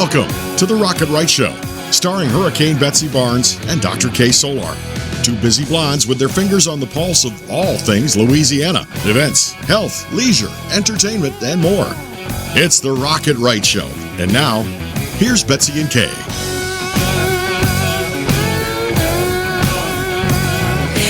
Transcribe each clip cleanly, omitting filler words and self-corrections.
Welcome to the Rocket Right Show, starring Hurricane Betsy Barnes and Dr. K. Solar. Two busy blondes with their fingers on the pulse of all things Louisiana. Events, health, leisure, entertainment, and more. It's the Rocket Right Show. And now, here's Betsy and Kay.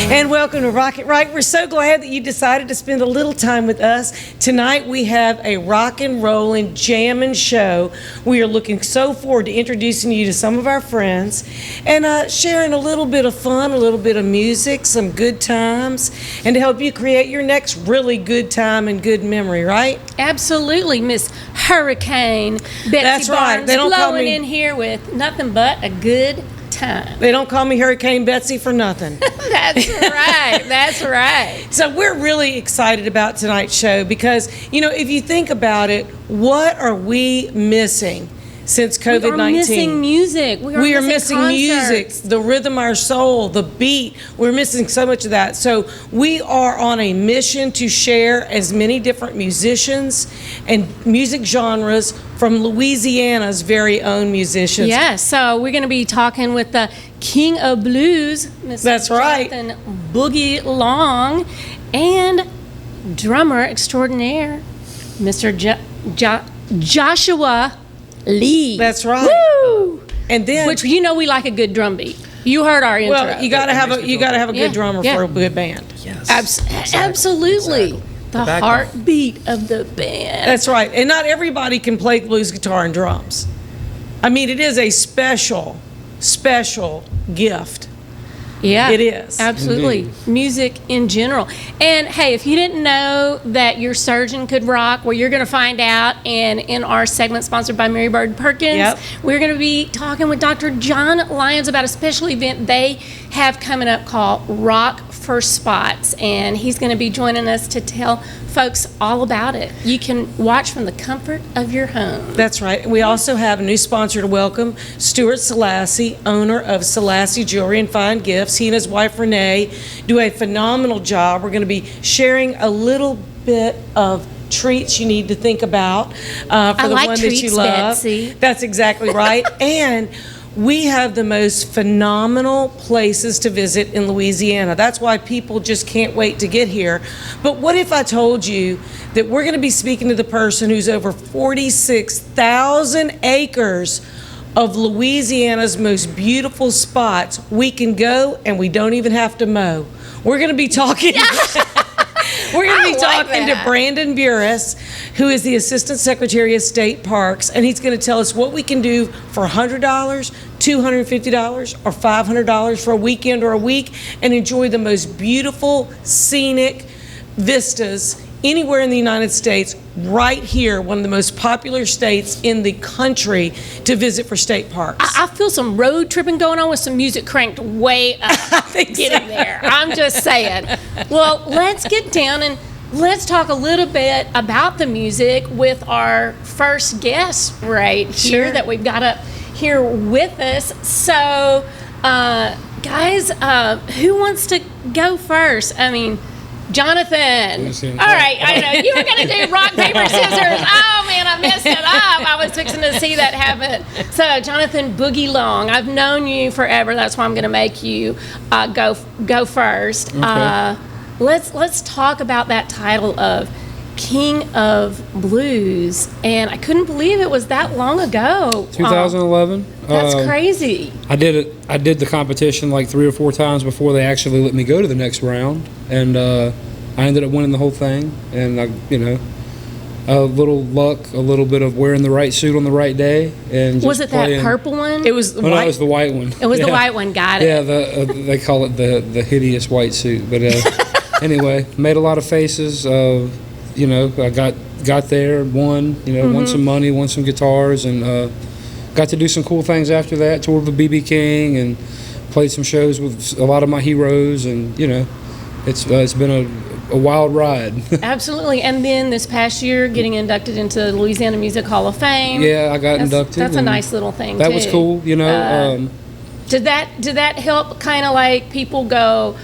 And welcome to Rocket Right. We're so glad that you decided to spend a little time with us. Tonight we have a rock and rollin', jammin' show. We are looking so forward to introducing you to some of our friends and sharing a little bit of fun, a little bit of music, some good times, and to help you create your next really good time and good memory, right? Absolutely, Miss Hurricane Betsy That's right. Barnes They don't call blowing me- in here with nothing but a good time. They don't call me Hurricane Betsy for nothing. That's right. That's right. So we're really excited about tonight's show because, you know, if you think about it, what are we missing since COVID-19? We are missing music. We are missing music, concerts. the rhythm of our soul, the beat. We're missing so much of that. So we are on a mission to share as many different musicians and music genres from Louisiana's very own musicians. Yeah, so we're going to be talking with the King of Blues, Mr. That's right. Jonathan Boogie Long, and drummer extraordinaire, Mr. Joshua Lee. That's right. Woo! And then, Which, you know, we like a good drum beat. You heard our intro. well, you got to have a good Yeah, drummer yeah. for a good band. Yes. Absolutely. Exactly. The backbone. heartbeat of the band. That's right. And not everybody can play blues guitar and drums. I mean, it is a special gift. Yeah, It is. Absolutely. Indeed. Music in general. And hey, if you didn't know that your surgeon could rock, well, you're going to find out. And in our segment sponsored by Mary Bird Perkins, Yep. we're going to be talking with Dr. John Lyons about a special event they have coming up called Rock for Spots. And he's going to be joining us to tell folks all about it. You can watch from the comfort of your home. That's right. We also have a new sponsor to welcome, Stuart Selassie, owner of Selassie Jewelry and Fine Gifts. He and his wife Renee do a phenomenal job. We're going to be sharing a little bit of treats you need to think about for the like one that you treats, love. Betsy. That's exactly right. And we have the most phenomenal places to visit in Louisiana. That's why people just can't wait to get here. But what if I told you that we're going to be speaking to the person who's over 46,000 acres of Louisiana's most beautiful spots? We can go and we don't even have to mow. We're going to be talking. We're going to be I like talking to that. Brandon Burris, who is the Assistant Secretary of State Parks, and he's going to tell us what we can do for $100, $250, or $500 for a weekend or a week and enjoy the most beautiful, scenic vistas anywhere in the United States, right here, one of the most popular states in the country to visit for state parks. I feel some road tripping going on with some music cranked way up. I think Getting there. I'm just saying. Well, let's get down and let's talk a little bit about the music with our first guest right here Sure. that we've got up here with us. So, guys, who wants to go first? I mean, Jonathan. All right, I know you were going to do rock, paper, scissors. Oh man, I messed it up. I was fixing to see that happen. So, Jonathan Boogie Long, I've known you forever. That's why I'm going to make you go first. Okay. Let's talk about that title of King of Blues, and I couldn't believe it was that long ago. 2011. That's crazy. I did the competition like 3 or 4 times before they actually let me go to the next round, and I ended up winning the whole thing. And a little luck, a little bit of wearing the right suit on the right day, and just Was it playing. that purple one? It was Oh, no, it was the white one. It was the Yeah. white one. Got it. Yeah, they call it the hideous white suit. But anyway, made a lot of faces. I got there, won. Won some money, won some guitars, and got to do some cool things after that. Toured with BB King and played some shows with a lot of my heroes, and it's been a wild ride. Absolutely. And then this past year, getting inducted into the Louisiana Music Hall of Fame. Yeah, I got inducted. That's a and nice little thing. That too. was cool. Did that help? Kind of like people go,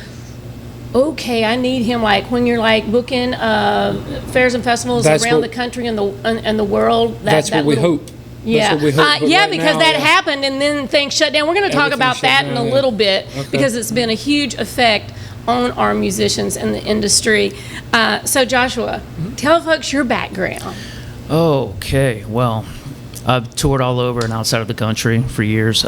okay, I need him. Like when you're like booking fairs and festivals That's around what- the country and the world. That's what we hope. Yeah, what we hope, but right because now, that yeah. happened and then things shut down. We're going to talk Everything about shut that in down, a yeah. little bit Okay. because it's been a huge effect on our musicians in the industry. So Joshua, tell folks your background. Okay, well, I've toured all over and outside of the country for years,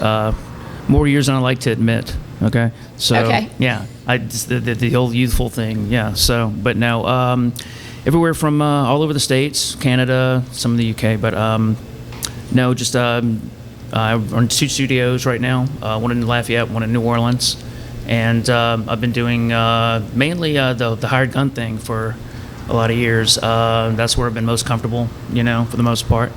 more years than I like to admit. Okay, so Okay. yeah, I just, the old youthful thing. Yeah, so but no, everywhere from all over the states, Canada, some of the UK, but no, just I run 2 studios right now, one in Lafayette, one in New Orleans, and I've been doing mainly the hired gun thing for a lot of years. That's where I've been most comfortable, for the most part.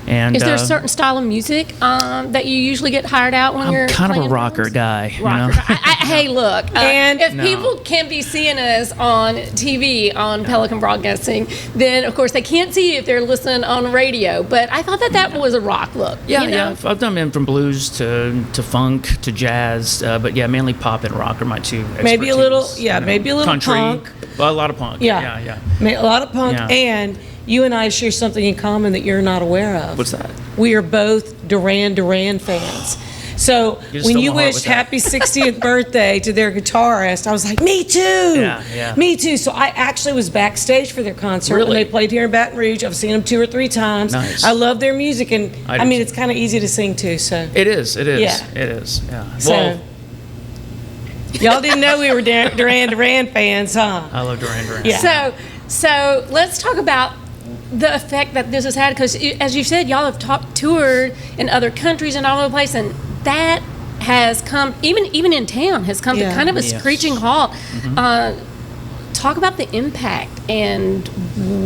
And Is there a certain style of music that you usually get hired out when you're I'm kind of a playing rocker drums? guy. Rocker. Hey, look. And- if No. people can be seeing us on TV on Pelican Broadcasting, then of course they can't see you if they're listening on radio. But I thought that was a rock look. Yeah, you know? yeah. I've done them from blues to funk to jazz, but yeah, mainly pop and rock are my 2 Maybe a little- expertise, yeah, maybe a little country, punk. Well, a lot of punk. Yeah. yeah. A lot of punk, Yeah. and you and I share something in common that you're not aware of. What's that? We are both Duran Duran fans. So You when stole you my heart wished with that. happy 60th birthday to their guitarist, I was like, me too. Yeah, yeah. Me too. So I actually was backstage for their concert when Really? they played here in Baton Rouge. I've seen them 2 or 3 times. Nice. I love their music, and I I do mean, too. it's kind of easy to sing too. So It is. It is. Yeah. It is. Yeah. So- Well, y'all didn't know we were Duran Duran fans, huh? I love Duran Duran. Yeah. So let's talk about the effect that this has had, because as you said, y'all have toured in other countries and all over the place, and that has come even in town has come Yeah. to kind of a Yes. screeching halt. Talk about the impact and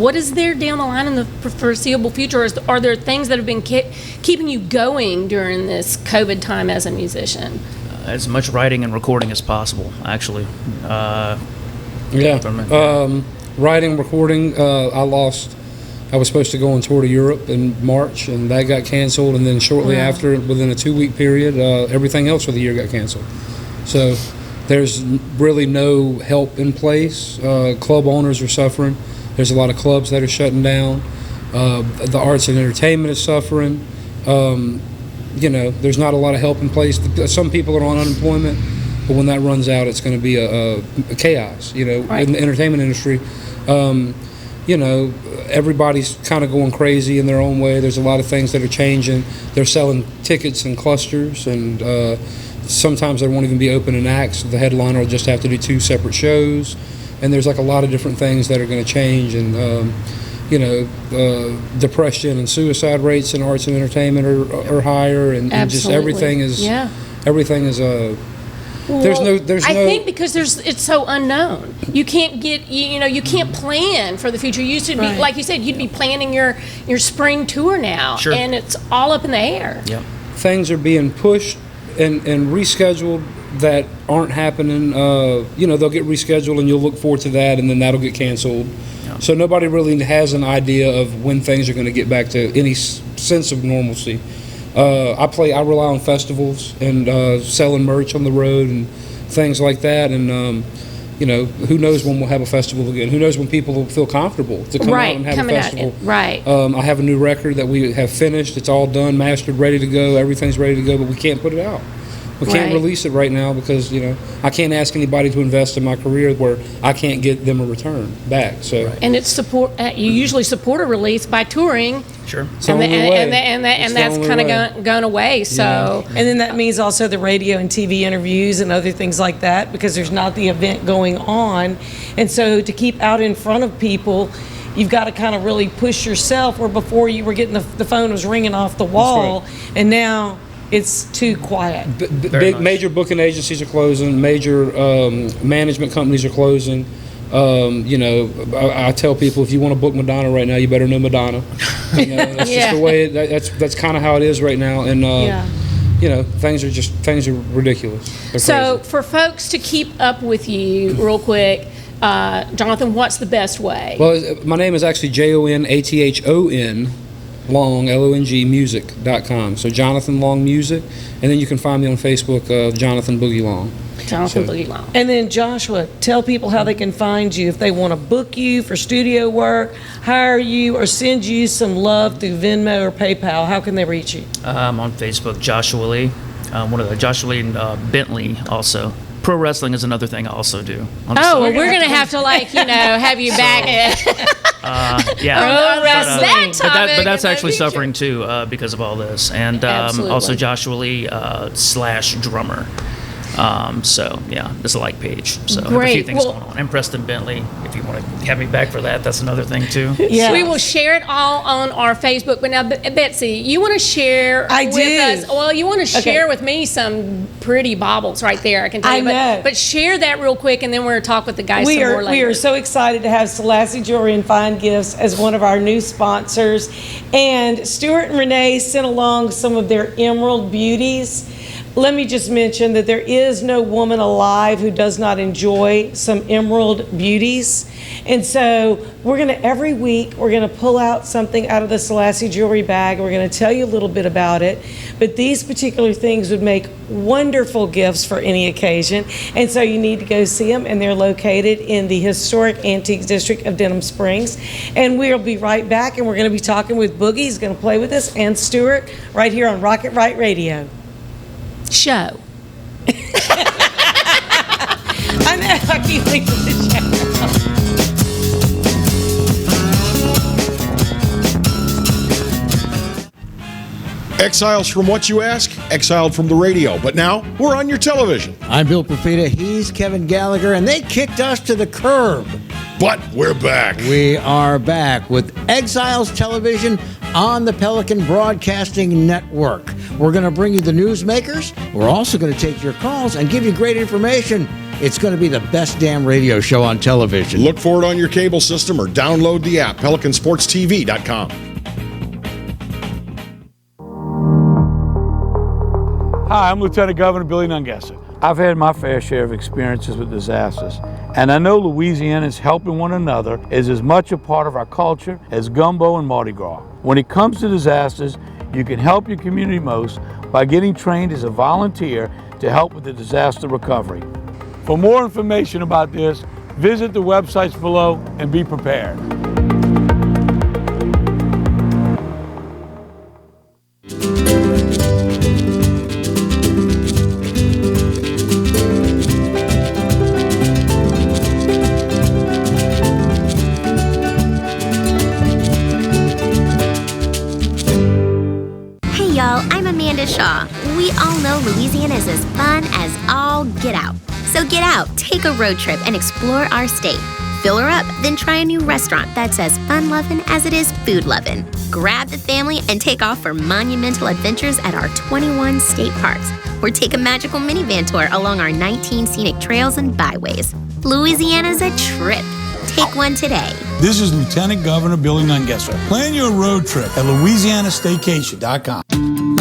what is there down the line in the foreseeable future. Are there things that have been keeping you going during this COVID time as a musician? As much writing and recording as possible, actually. Yeah. From- Writing, recording. I was supposed to go on tour to Europe in March, and that got canceled. And then shortly after, within a 2-week period, everything else for the year got canceled. So there's really no help in place. Club owners are suffering. There's a lot of clubs that are shutting down. The arts and entertainment is suffering. There's not a lot of help in place. Some people are on unemployment, but when that runs out, it's going to be a chaos. Right. In the entertainment industry. Everybody's kind of going crazy in their own way. There's a lot of things that are changing. They're selling tickets in clusters, and sometimes they won't even be opening acts. The headliner will just have to do 2 separate shows, and there's like a lot of different things that are going to change. And depression and suicide rates in arts and entertainment are higher, and just Absolutely. everything is Yeah. There's I no- think because it's so unknown. You can't you can't plan for the future. You used to be, Right. like you said, you'd be planning your spring tour now, Sure. and it's all up in the air. Yep. things are being pushed and rescheduled that aren't happening. They'll get rescheduled, and you'll look forward to that, and then that'll get canceled. Yeah. So nobody really has an idea of when things are going to get back to any sense of normalcy. I rely on festivals and selling merch on the road and things like that. And who knows when we'll have a festival again? Who knows when people will feel comfortable to come out Right, and have coming a out, festival? right. I have a new record that we have finished. It's all done, mastered, ready to go. Everything's ready to go, but we can't put it out. We can't Right. release it right now because I can't ask anybody to invest in my career where I can't get them a return back. So And it's support. You usually support a release by touring, Sure. it's the and, only way. and It's the that's only kind way. of gone away. So And then that means also the radio and TV interviews and other things like that, because there's not the event going on. And so to keep out in front of people, you've got to kind of really push yourself, where before you were getting the phone was ringing off the wall, and now it's too quiet. Very Big much. major booking agencies are closing. Major management companies are closing. I tell people, if you want to book Madonna right now, you better know Madonna. That's Yeah. just the way. That's kind of how it is right now. And Yeah. things are ridiculous. They're So crazy. for folks to keep up with you real quick, Jonathan, what's the best way? Well, my name is actually JONATHON. Long, L-O-N-G, music.com. So Jonathan Long Music. And then you can find me on Facebook, Jonathan Boogie Long. Jonathan Boogie Long. And then Joshua, tell people how they can find you if they want to book you for studio work, hire you, or send you some love through Venmo or PayPal. How can they reach you? I'm on Facebook, Joshua Lee. One of the Joshua Lee and Bentley also. Pro wrestling is another thing I also do. On the Oh, well, side. we're going to have to, have you back. Yeah. Pro wrestling. That But topic that's in the actually future. suffering too because of all this, and Absolutely. also Joshua Lee / drummer. So yeah, it's a like page. So I have a few Great. things Well- going on. And Preston Bentley, if you want to have me back for that, that's another thing too. Yeah. We will share it all on our Facebook. But now, Betsy, you want to share I with do. us? Well, you want to Okay. share with me some pretty baubles right there. I can tell I you. know. But share that real quick, and then we're going to talk with the guys We some more are, later. we are so excited to have Selassie Jewelry and Fine Gifts as one of our new sponsors. And Stuart and Renee sent along some of their emerald beauties. Let me just mention that there is no woman alive who does not enjoy some emerald beauties. And so every week, we're gonna pull out something out of the Selassie Jewelry bag. We're gonna tell you a little bit about it. But these particular things would make wonderful gifts for any occasion. And so you need to go see them, and they're located in the historic Antiques District of Denham Springs. And we'll be right back, and we're gonna be talking with Boogie. He's gonna play with us, and Stuart, right here on Rocket Right Radio. Show. I know, I keep thinking of the show. Exiles from what you ask? Exiled from the radio. But now, we're on your television. I'm Bill Profita, he's Kevin Gallagher, and they kicked us to the curb. But we're back. We are back with Exiles Television on the Pelican Broadcasting Network. We're going to bring you the newsmakers. We're also going to take your calls and give you great information. It's going to be the best damn radio show on television. Look for it on your cable system or download the app, PelicanSportsTV.com. Hi, I'm Lieutenant Governor Billy Nungesser. I've had my fair share of experiences with disasters, and I know Louisiana's helping one another is as much a part of our culture as gumbo and Mardi Gras. When it comes to disasters, you can help your community most by getting trained as a volunteer to help with the disaster recovery. For more information about this, visit the websites below and be prepared. Hey y'all, I'm Amanda Shaw. We all know Louisiana is as fun as all get out. So get out, take a road trip, and explore our state. Fill her up, then try a new restaurant that's as fun-loving as it is food-loving. Grab the family and take off for monumental adventures at our 21 state parks. Or take a magical minivan tour along our 19 scenic trails and byways. Louisiana's a trip. Take one today. This is Lieutenant Governor Billy Nungesser. Plan your road trip at LouisianaStaycation.com.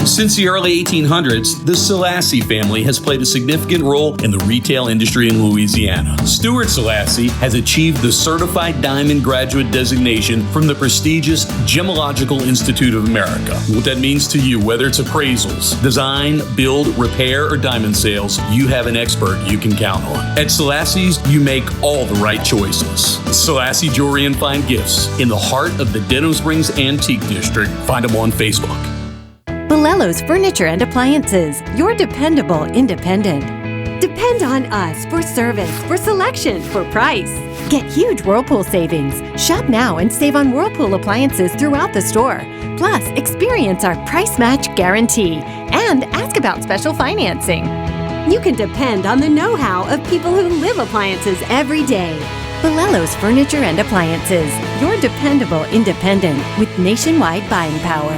Since the early 1800s, the Selassie family has played a significant role in the retail industry in Louisiana. Stuart Selassie has achieved the Certified Diamond Graduate designation from the prestigious Gemological Institute of America. What that means to you, whether it's appraisals, design, build, repair, or diamond sales, you have an expert you can count on. At Selassie's, you make all the right choices. Selassie Jewelry and Fine Gifts in the heart of the Denham Springs Antique District. Find them on Facebook. Bolello's Furniture and Appliances, your dependable independent. Depend on us for service, for selection, for price. Get huge Whirlpool savings. Shop now and save on Whirlpool appliances throughout the store. Plus, experience our price match guarantee and ask about special financing. You can depend on the know-how of people who live appliances every day. Bolello's Furniture and Appliances, your dependable independent with nationwide buying power.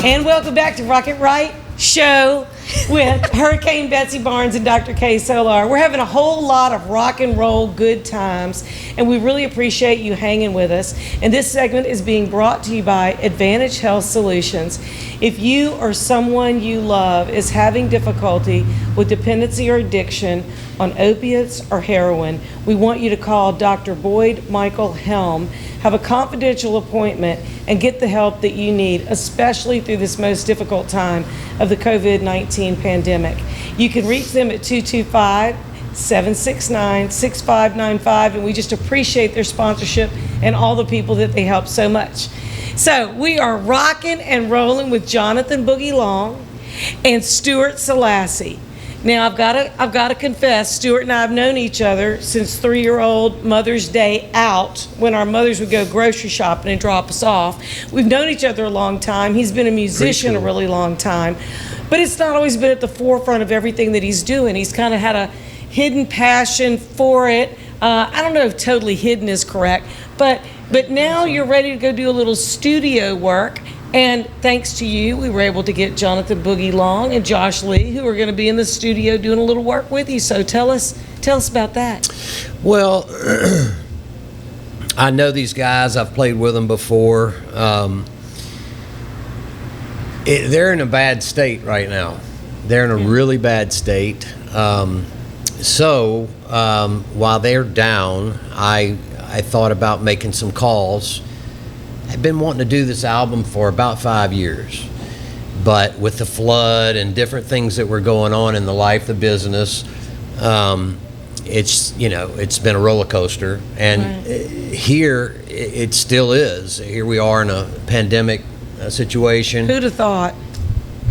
And welcome back to Rocket Right Show with Hurricane Betsy Barnes and Dr. K. Solar. We're having a whole lot of rock and roll good times. and we really appreciate you hanging with us. And this segment is being brought to you by Advantage Health Solutions. If you or someone you love is having difficulty with dependency or addiction on opiates or heroin, we want you to call Dr. Boyd Michael Helm, have a confidential appointment, and get the help that you need, especially through this most difficult time of the COVID-19 pandemic. You can reach them at 225-769-6595, and we just appreciate their sponsorship and all the people that they help so much. So we are rocking and rolling with Jonathan Boogie Long and Stuart Selassie. Now I've got to confess, Stuart and I have known each other since 3-year-old Mother's Day out, when our mothers would go grocery shopping and drop us off. We've known each other a long time. He's been a musician a really long time, but it's not always been at the forefront of everything that he's doing. He's kind of had a hidden passion for it. I don't know if totally hidden is correct, but now you're ready to go do a little studio work. And thanks to you, we were able to get Jonathan Boogie Long and Josh Lee, who are going to be in the studio doing a little work with you. So tell us about that. Well, I know these guys. I've played with them before. They're in a bad state right now. They're in a really bad state. So while they're down, I thought about making some calls. I've been wanting to do this album for about 5 years, but with the flood and different things that were going on in the life, the business, it's been a roller coaster, and here it still is. Here we are in a pandemic situation. Who'd have thought?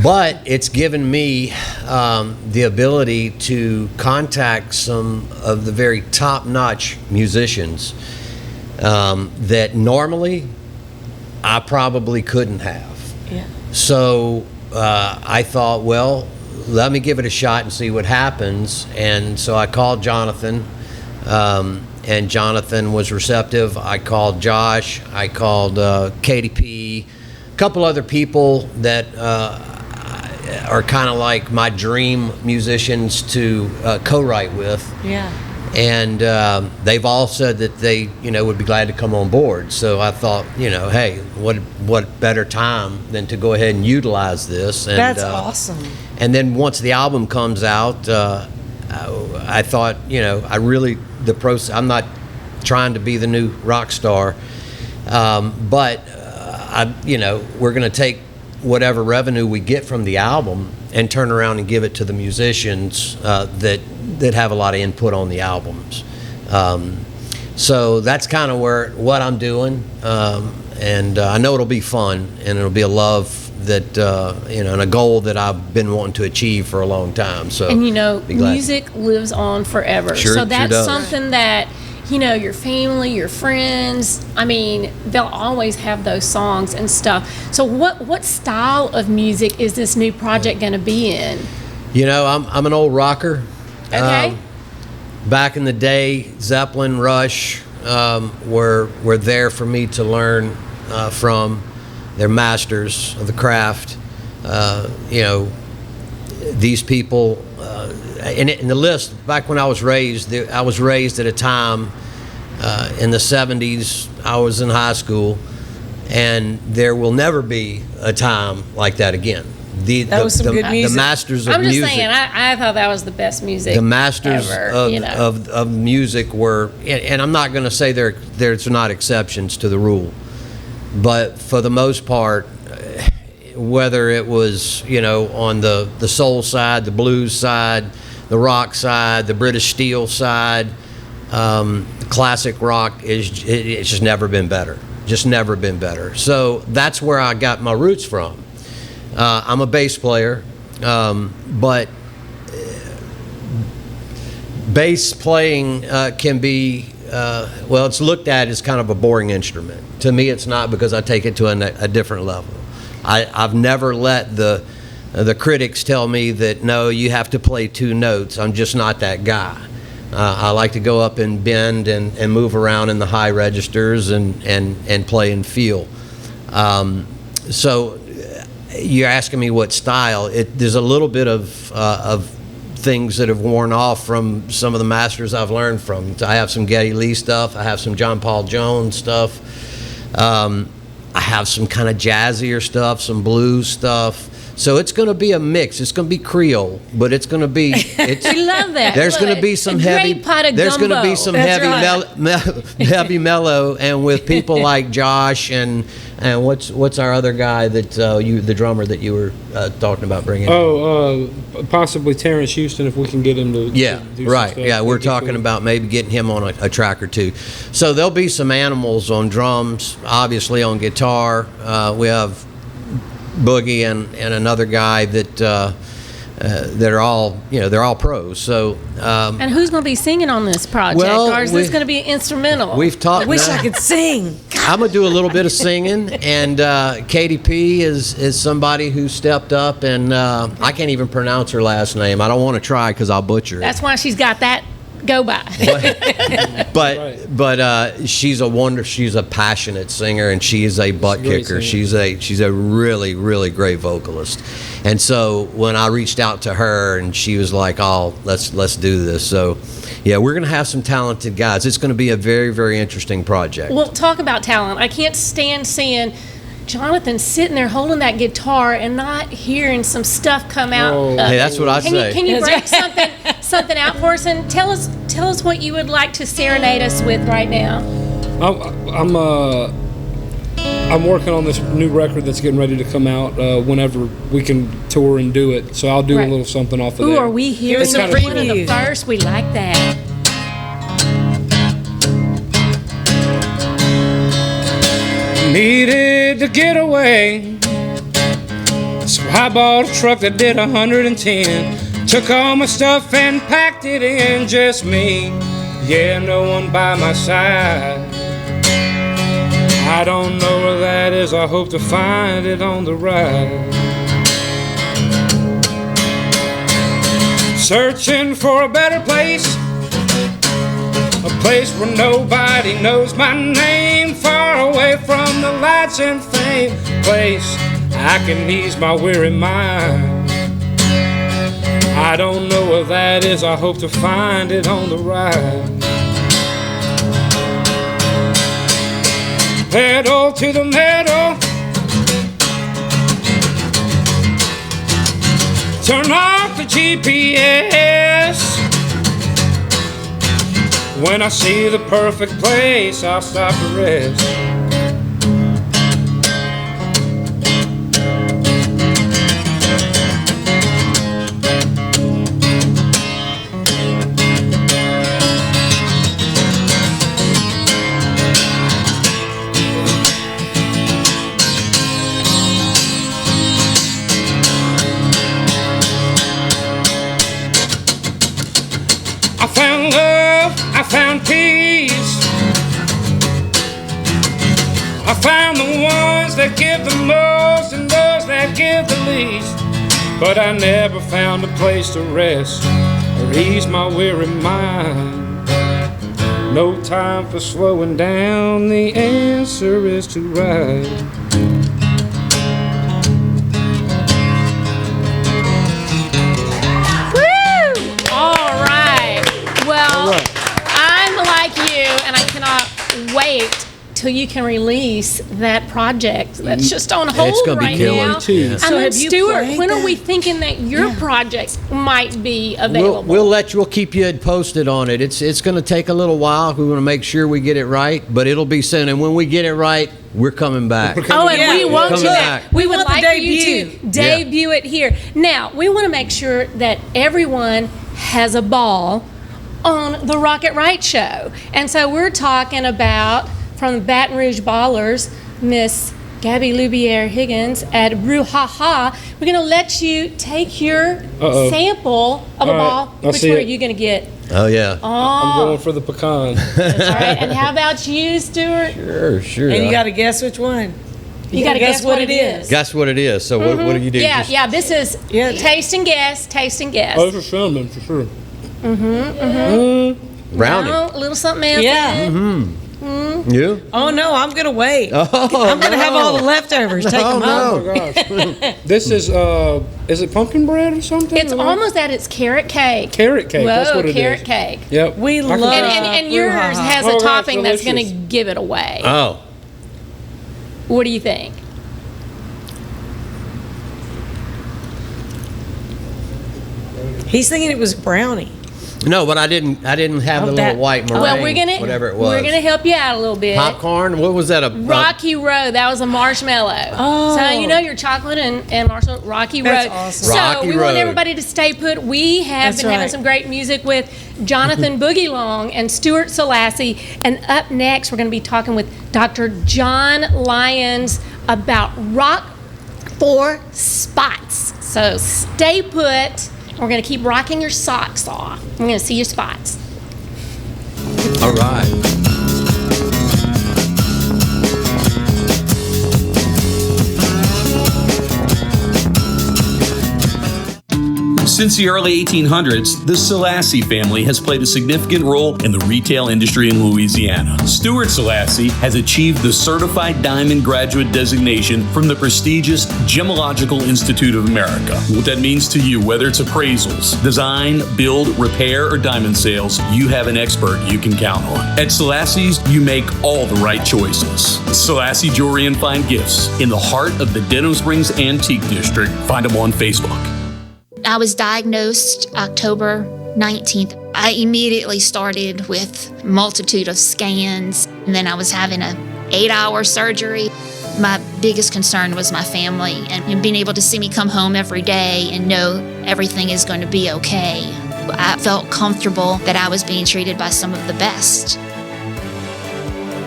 But it's given me the ability to contact some of the very top-notch musicians that normally I probably couldn't have. Yeah. So I thought, well, let me give it a shot and see what happens. And so I called Jonathan, and Jonathan was receptive. I called Josh. I called KDP, a couple other people that are kind of like my dream musicians to co-write with. Yeah. And they've all said that they, would be glad to come on board. So I thought, hey, what better time than to go ahead and utilize this? And, that's awesome. And then once the album comes out, I thought, the process. I'm not trying to be the new rock star, but we're going to take whatever revenue we get from the album and turn around and give it to the musicians that have a lot of input on the albums. So that's kind of what I'm doing, and I know it'll be fun, and it'll be a love that and a goal that I've been wanting to achieve for a long time. So, and music lives on forever. So that's something that your family, your friends, they'll always have those songs and stuff. So what style of music is this new project going to be in? I'm an old rocker. Okay. Back in the day, Zeppelin, Rush were there for me to learn from. They're masters of the craft. These people, in the list, back when I was raised at a time in the 70s, I was in high school, and there will never be a time like that again. That was some good music. The masters of I'm just music. saying, I thought that was the best music. The masters ever, of music were, and I'm not going to say there's not exceptions to the rule, but for the most part, whether it was on the soul side, the blues side, the rock side, the British steel side, classic rock it's just never been better. Just never been better. So that's where I got my roots from. I'm a bass player, but bass playing can be, it's looked at as kind of a boring instrument. To me, it's not, because I take it to a different level. I've never let the critics tell me that, no, you have to play 2 notes. I'm just not that guy. I like to go up and bend and move around in the high registers and play and feel. So you're asking me what style. There's a little bit of things that have worn off from some of the masters I've learned from. I have some Geddy Lee stuff. I have some John Paul Jones stuff. I have some kind of jazzier stuff, some blues stuff. So it's going to be a mix. It's going to be Creole, but it's going to be. We love that. There's going to be some heavy. Great pot of there's going to gumbo. be some That's heavy, heavy mellow, and with people like Josh and what's our other guy that the drummer that you were talking about bringing? Possibly Terrence Houston if we can get him to. Yeah, to do some right. stuff. Yeah, we're That'd be talking cool. about maybe getting him on a track or two. So there'll be some animals on drums, obviously on guitar. We have Boogie and another guy that are all they're all pros. So And who's going to be singing on this project? Well, or is this going to be instrumental? we've talked. I wish I could sing. I'm gonna do a little bit of singing, and Katie P is somebody who stepped up, and I can't even pronounce her last name. I don't want to try because I'll butcher it. That's why she's got that go by. But she's a wonder. She's a passionate singer, and she is a butt Great kicker. singer. She's a really, really great vocalist. And so when I reached out to her, and she was like, "Oh, let's do this." So yeah, we're gonna have some talented guys. It's gonna be a very, very interesting project. Well, talk about talent. I can't stand seeing Jonathan sitting there holding that guitar and not hearing some stuff come out. Oh. Hey, that's what I say. Can you break something out for us and tell us what you would like to serenade us with right now? I'm working on this new record that's getting ready to come out whenever we can tour and do it. So I'll do Right. a little something off of Ooh, there. are we hearing us a one of the preview. first? We like that. Needed to get away, so I bought a truck that did 110. Took all my stuff and packed it in, just me. Yeah, no one by my side. I don't know where that is, I hope to find it on the ride. Searching for a better place, a place where nobody knows my name, far away from the lights and fame, place I can ease my weary mind. I don't know where that is, I hope to find it on the ride. Pedal to the metal, turn off the GPS. When I see the perfect place, I'll stop to rest. I found love, I found peace. I found the ones that give the most and those that give the least. But I never found a place to rest or ease my weary mind. No time for slowing down, the answer is to ride. All right. Well, I'm like you, and I cannot wait till you can release that project that's just on hold It's gonna be right killer. now. Yeah. And So then have you Stuart, played when are that? we thinking that your project might be available? We'll keep you posted on it. It's going to take a little while. We want to make sure we get it right, but it'll be soon. And when we get it right, we're coming back. Oh, and Yeah. we want Coming you back. that. We would want the like for you to debut. debut it here. Now, we want to make sure that everyone has a ball on the Rocket Right show. And so we're talking about, from the Baton Rouge Ballers, Miss Gabby Loubiere Higgins at Brouhaha. We're going to let you take your Uh-oh. sample of a All right, ball. I'll Which see one are it. you going to get? Oh yeah. I'm going for the pecan. That's all right. And how about you, Stuart? Sure. And you got to guess which one. You got to guess what it is. Guess what it is. So what do you do? Yeah, Just- yeah. This is taste and guess. Taste and guess. Oh, for cinnamon, for sure. Brownie. No, a little something else. Yeah. in it. You? Oh no, I'm gonna wait. Oh, I'm gonna have all the leftovers. Take them home. Oh my gosh. This is it pumpkin bread or something? It's almost at its carrot cake. Carrot cake, Whoa, that's what it is. carrot cake. Yep. We love And yours has a Oh, that's topping that's going to delicious. give it away. Oh. What do you think? He's thinking it was brownie. No, but I didn't have the little white meringue, Well, we're gonna whatever it was. We're gonna help you out a little bit. Popcorn? What was that? Rocky Road. That was a marshmallow. Oh. So you know your chocolate and marshmallow. Rocky That's Road. awesome. So Rocky we want Road. everybody to stay put. We have That's been having right. some great music with Jonathan Boogie Long and Stuart Selassie. And up next, we're going to be talking with Dr. John Lyons about rock for spots. So stay put. We're going to keep rocking your socks off. I'm going to see your spots. All right. Since the early 1800s, the Selassie family has played a significant role in the retail industry in Louisiana. Stuart Selassie has achieved the Certified Diamond Graduate designation from the prestigious Gemological Institute of America. What that means to you, whether it's appraisals, design, build, repair, or diamond sales, you have an expert you can count on. At Selassie's, you make all the right choices. Selassie Jewelry and Fine Gifts in the heart of the Denham Springs Antique District. Find them on Facebook. I was diagnosed October 19th. I immediately started with a multitude of scans, and then I was having an 8-hour surgery. My biggest concern was my family and being able to see me come home every day and know everything is going to be okay. I felt comfortable that I was being treated by some of the best.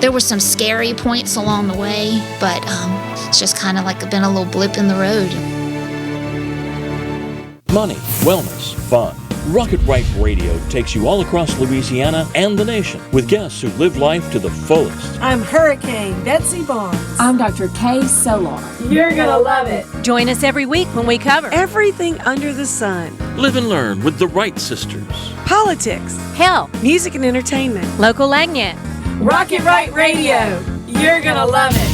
There were some scary points along the way, but it's just kind of like been a little blip in the road. Money, wellness, fun. Rocket Right Radio takes you all across Louisiana and the nation with guests who live life to the fullest. I'm Hurricane Betsy Barnes. I'm Dr. Kay Solar. You're gonna love it. Join us every week when we cover Everything under the sun. Live and learn with the Wright sisters. Politics. health, Music and entertainment. local agnet. Rocket Right Radio. You're gonna love it.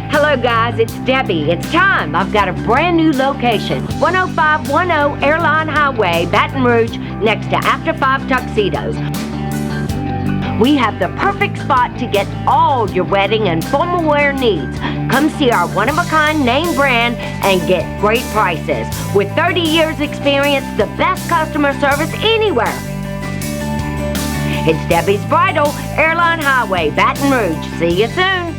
Hello guys, it's Debbie. It's time. I've got a brand new location. 10510 Airline Highway, Baton Rouge, next to After 5 Tuxedos. We have the perfect spot to get all your wedding and formal wear needs. Come see our one-of-a-kind name brand and get great prices. With 30 years experience, the best customer service anywhere. It's Debbie's Bridal, Airline Highway, Baton Rouge. See you soon.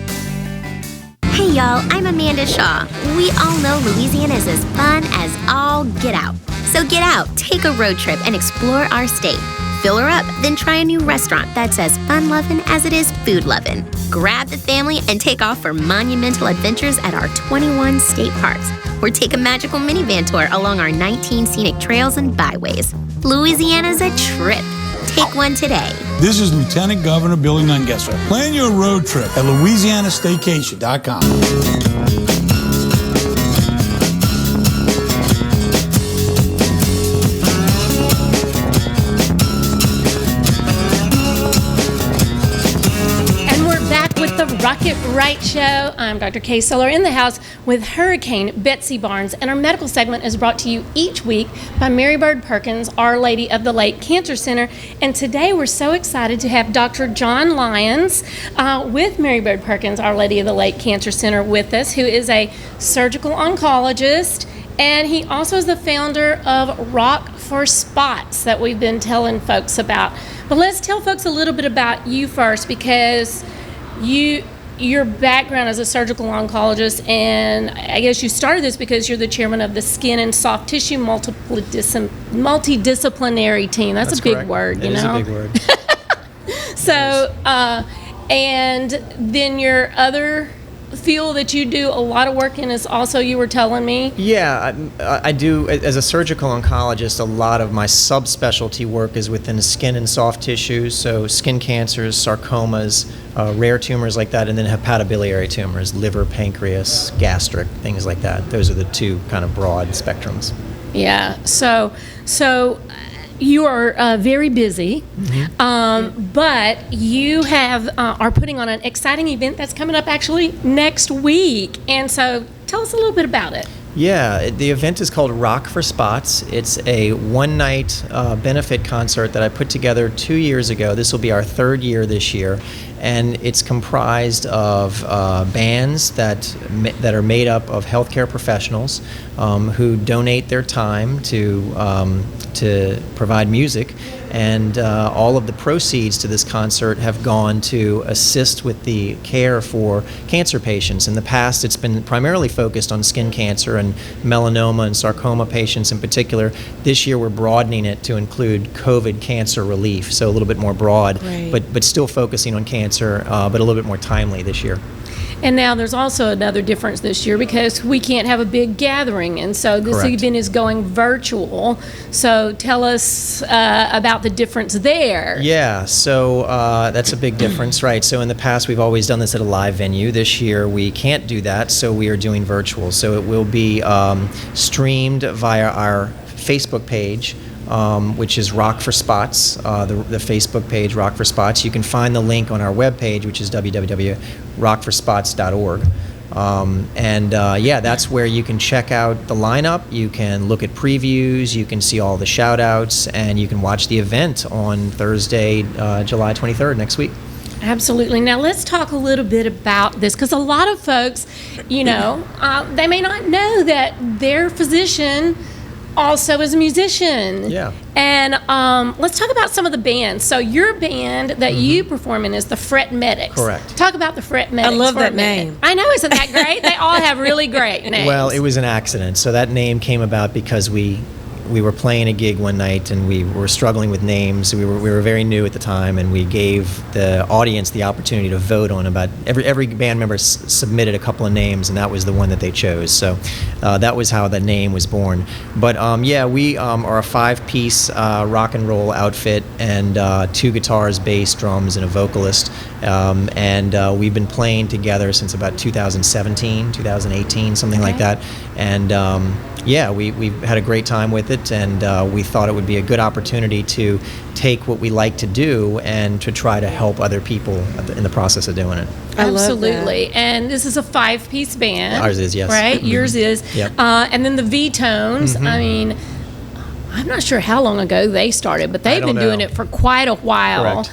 Hey y'all, I'm Amanda Shaw. We all know Louisiana is as fun as all get out. So get out, take a road trip, and explore our state. Fill her up, then try a new restaurant that's as fun-loving as it is food-loving. Grab the family and take off for monumental adventures at our 21 state parks. Or take a magical minivan tour along our 19 scenic trails and byways. Louisiana's a trip. Take one today. This is Lieutenant Governor Billy Nungesser. Plan your road trip at LouisianaStaycation.com. Rocket Right Show. I'm Dr. Kay Solar in the house with Hurricane Betsy Barnes, and our medical segment is brought to you each week by Mary Bird Perkins, Our Lady of the Lake Cancer Center. And today we're so excited to have Dr. John Lyons with Mary Bird Perkins, Our Lady of the Lake Cancer Center with us, who is a surgical oncologist, and he also is the founder of Rock for Spots that we've been telling folks about. But let's tell folks a little bit about you first, because your background as a surgical oncologist, and I guess you started this because you're the chairman of the Skin and Soft Tissue Multidisciplinary Team. That's a big correct. word, you know? know? It is a big word. So, and then your other field that you do a lot of work in is also, you were telling me? Yeah, I do, as a surgical oncologist, a lot of my subspecialty work is within the skin and soft tissues, so skin cancers, sarcomas, rare tumors like that, and then hepatobiliary tumors, liver, pancreas, gastric, things like that. Those are the two kind of broad spectrums. Yeah, so you are very busy, but you are putting on an exciting event that's coming up actually next week. And so tell us a little bit about it. Yeah, the event is called Rock for Spots. It's a one-night benefit concert that I put together 2 years ago. This will be our third year this year, and it's comprised of bands that are made up of healthcare professionals who donate their time to provide music. And all of the proceeds to this concert have gone to assist with the care for cancer patients. In the past, it's been primarily focused on skin cancer and melanoma and sarcoma patients in particular. This year, we're broadening it to include COVID cancer relief, so a little bit more broad, but still focusing on cancer, but a little bit more timely this year. And now there's also another difference this year because we can't have a big gathering, and so this event is going virtual. So tell us about the difference there. Yeah, so that's a big difference, right? So in the past, we've always done this at a live venue. This year, we can't do that, so we are doing virtual. So it will be streamed via our Facebook page, which is Rock for Spots, the Facebook page, Rock for Spots. You can find the link on our webpage, which is www.rockforspots.org. That's where you can check out the lineup, you can look at previews, you can see all the shout outs, and you can watch the event on Thursday, July 23rd, next week. Absolutely. Now let's talk a little bit about this, because a lot of folks, they may not know that their physician also is a musician. Yeah. And let's talk about some of the bands. So your band that you perform in is the Fretmedics. Correct. Talk about the Fretmedics. I love for a that minute. name. I know, isn't that great? They all have really great names. Well, it was an accident. So that name came about because we were playing a gig one night and we were struggling with names. We were very new at the time, and we gave the audience the opportunity to vote on about every band member submitted a couple of names, and that was the one that they chose. So that was how the name was born. But we are a 5-piece rock and roll outfit, and 2 guitars, bass, drums, and a vocalist. We've been playing together since about 2017, 2018, something like that. And we had a great time with it, and we thought it would be a good opportunity to take what we like to do and to try to help other people in the process of doing it. Absolutely. And this is a 5-piece band. Ours is, yes. Right? Yours is. Yep. And then the V-Tones, I mean, I'm not sure how long ago they started, but they've been doing it for quite a while. Correct.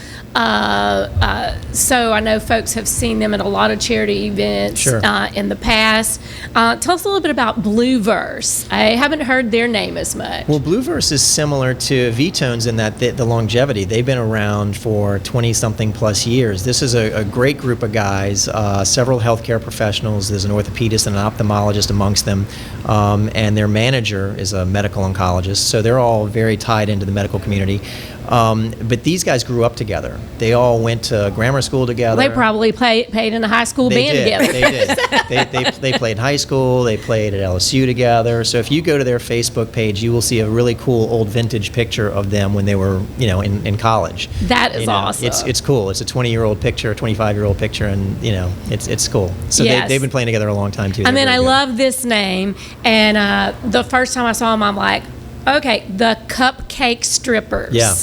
So I know folks have seen them at a lot of charity events in the past. Tell us a little bit about Blueverse. I haven't heard their name as much. Well, Blueverse is similar to V-Tones in that the longevity. They've been around for 20-something plus years. This is a great group of guys, several healthcare professionals. There's an orthopedist and an ophthalmologist amongst them, and their manager is a medical oncologist. So they're all very tied into the medical community. But these guys grew up together. They all went to grammar school together. They probably played in a high school band together. They did. They played high school. They played at LSU together. So if you go to their Facebook page, you will see a really cool old vintage picture of them when they were, in college. That is awesome. It's cool. It's a 20-year-old picture, a 25-year-old picture, and it's cool. So they've been playing together a long time too. I mean, I love this name, and the first time I saw them, I'm like, okay, the Cupcake Strippers. Yeah.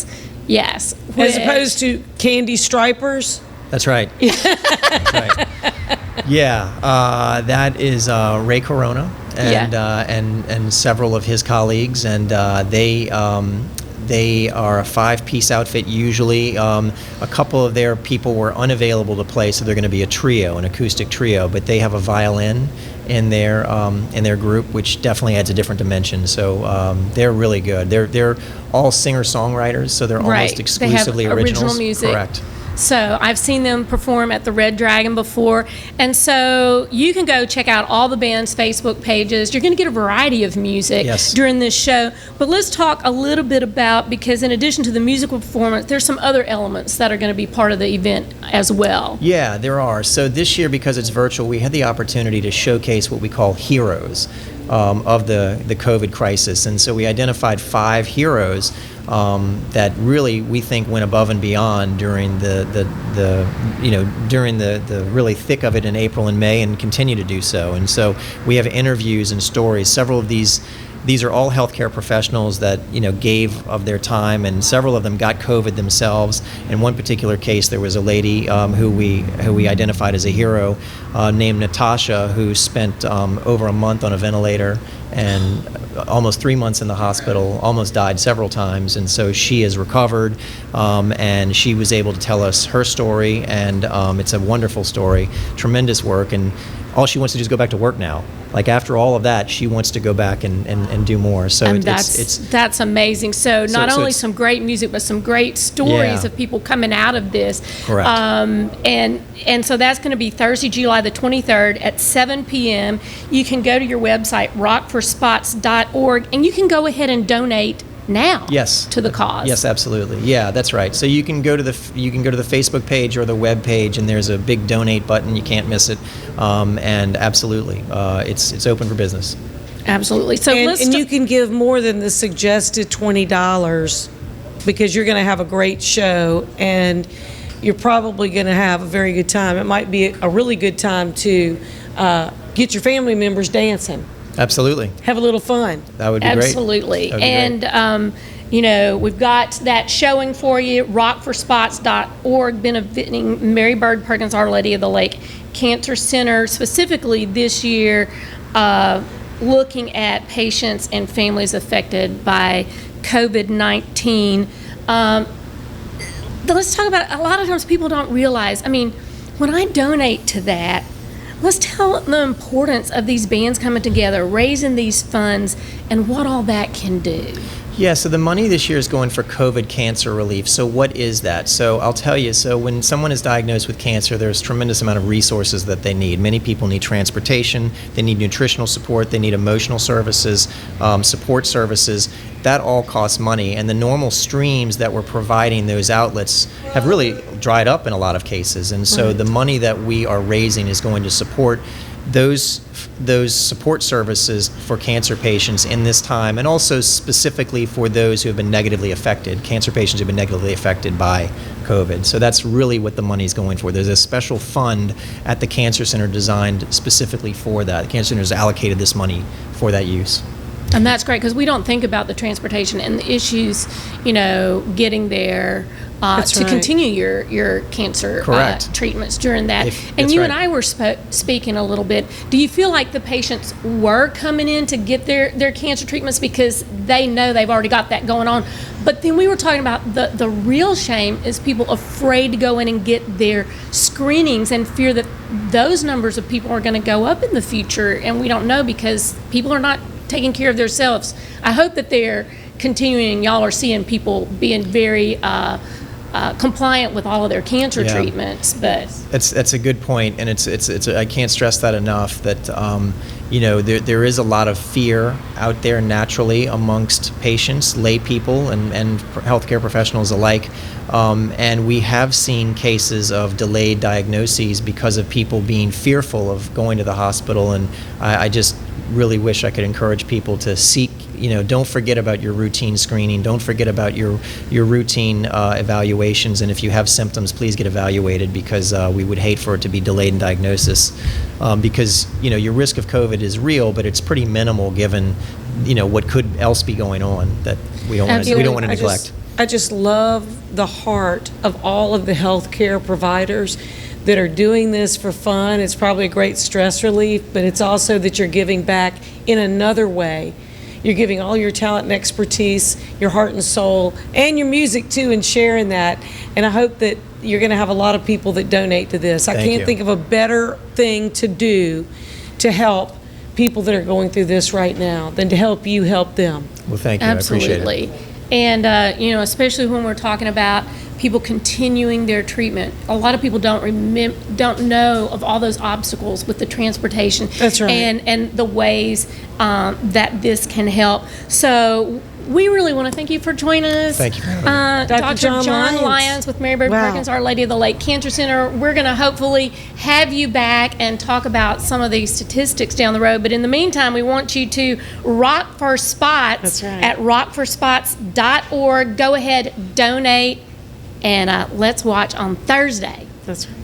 Yes. As opposed to Candy Stripers. That's right. That's right. Yeah, that is Ray Corona and several of his colleagues, and they are a 5-piece outfit usually. A couple of their people were unavailable to play, so they're going to be a trio, an acoustic trio, but they have a violin in their group, which definitely adds a different dimension. So they're really good. They're all singer-songwriters, so they're almost exclusively they have originals. Original music. Correct. So I've seen them perform at the Red Dragon before, and so you can go check out all the band's Facebook pages. You're going to get a variety of music during this show, but let's talk a little bit about, because in addition to the musical performance, there's some other elements that are going to be part of the event as well. Yeah, there are. So this year, because it's virtual, we had the opportunity to showcase what we call heroes of the COVID crisis, and so we identified 5 heroes that really we think went above and beyond during the really thick of it in April and May, and continue to do so. And so we have interviews and stories. Several of these these are all healthcare professionals that gave of their time, and several of them got COVID themselves. In one particular case, there was a lady who we identified as a hero named Natasha, who spent over a month on a ventilator and almost 3 months in the hospital, almost died several times, and so she has recovered, and she was able to tell us her story, and it's a wonderful story, tremendous work, and all she wants to do is go back to work now. Like after all of that, she wants to go back and do more. So And that's amazing. So not only some great music, but some great stories of people coming out of this. Correct. And so that's going to be Thursday, July the 23rd at 7 p.m. You can go to your website, rockforspots.org, and you can go ahead and donate now to the cause. Yes, absolutely. Yeah, that's right. So you can go to the Facebook page or the web page, and there's a big donate button. You can't miss it. And absolutely, it's open for business. Absolutely. So and you can give more than the suggested $20 because you're going to have a great show and you're probably going to have a very good time. It might be a really good time to get your family members dancing. Absolutely. Have a little fun. That would be Absolutely. great. And, we've got that showing for you, rockforspots.org, benefiting Mary Bird Perkins, Our Lady of the Lake Cancer Center, specifically this year, looking at patients and families affected by COVID-19. Let's talk about, a lot of times people don't realize, when I donate to that, let's tell the importance of these bands coming together, raising these funds, and what all that can do. Yeah, so the money this year is going for COVID cancer relief. So what is that? So I'll tell you, so when someone is diagnosed with cancer, there's a tremendous amount of resources that they need. Many people need transportation, they need nutritional support, they need emotional services, support services. That all costs money, and the normal streams that we're providing those outlets have really dried up in a lot of cases. And so the money that we are raising is going to support those support services for cancer patients in this time, and also specifically for those who have been negatively affected, cancer patients who have been negatively affected by COVID. So that's really what the money's going for. There's a special fund at the Cancer Center designed specifically for that. The Cancer Center has allocated this money for that use. And that's great, because we don't think about the transportation and the issues, getting there to continue your cancer treatments during that. And you and I were speaking a little bit. Do you feel like the patients were coming in to get their cancer treatments because they know they've already got that going on? But then we were talking about the real shame is people afraid to go in and get their screenings and fear that those numbers of people are going to go up in the future, and we don't know because people are not taking care of themselves. I hope that they're continuing. Y'all are seeing people being very compliant with all of their cancer treatments. But that's a good point, and it's I can't stress that enough. That there is a lot of fear out there naturally amongst patients, lay people, and healthcare professionals alike. And we have seen cases of delayed diagnoses because of people being fearful of going to the hospital. And I just really wish I could encourage people to seek, don't forget about your routine screening, don't forget about your routine evaluations, and if you have symptoms, please get evaluated, because we would hate for it to be delayed in diagnosis, because your risk of COVID is real, but it's pretty minimal given what could else be going on that we don't want to neglect. I just love the heart of all of the healthcare providers that are doing this for fun. It's probably a great stress relief, but it's also that you're giving back in another way. You're giving all your talent and expertise, your heart and soul, and your music too, and sharing that. And I hope that you're going to have a lot of people that donate to this. I can't think of a better thing to do to help people that are going through this right now than to help you help them. Well, thank you. Absolutely. I appreciate it. And, especially when we're talking about people continuing their treatment. A lot of people don't know of all those obstacles with the transportation. That's right. And the ways that this can help. So we really want to thank you for joining us. Thank you. Dr. John Lyons with Mary Bird Perkins, Our Lady of the Lake Cancer Center. We're going to hopefully have you back and talk about some of these statistics down the road. But in the meantime, we want you to rock for spots at rockforspots.org. Go ahead, donate, and let's watch on Thursday. That's right.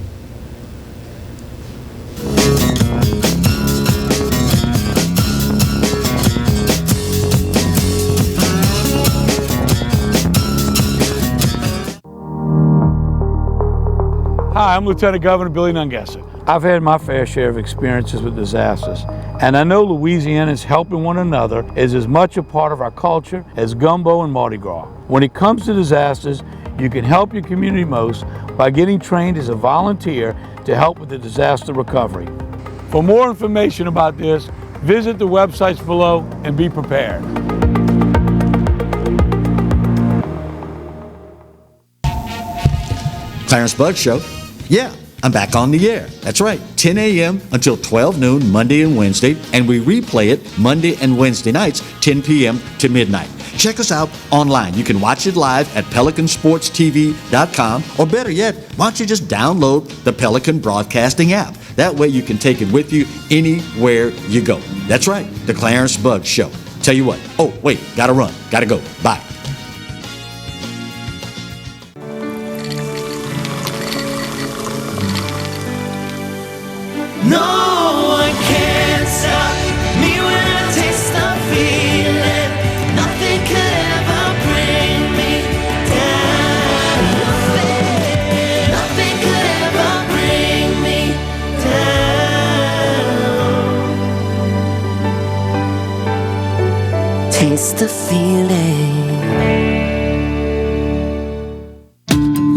Hi, I'm Lieutenant Governor Billy Nungesser. I've had my fair share of experiences with disasters, and I know Louisiana's helping one another is as much a part of our culture as gumbo and Mardi Gras. When it comes to disasters, you can help your community most by getting trained as a volunteer to help with the disaster recovery. For more information about this, visit the websites below and be prepared. Clarence Bugg Show. Yeah, I'm back on the air. That's right, 10 a.m. until 12 noon, Monday and Wednesday, and we replay it Monday and Wednesday nights, 10 p.m. to midnight. Check us out online. You can watch it live at PelicanSportsTV.com, or better yet, why don't you just download the Pelican Broadcasting app? That way you can take it with you anywhere you go. That's right, the Clarence Bugg Show. Tell you what, oh, wait, gotta run, gotta go, bye. No one can stop me when I taste the feeling. Nothing could ever bring me down. Nothing could ever bring me down. Taste the feeling.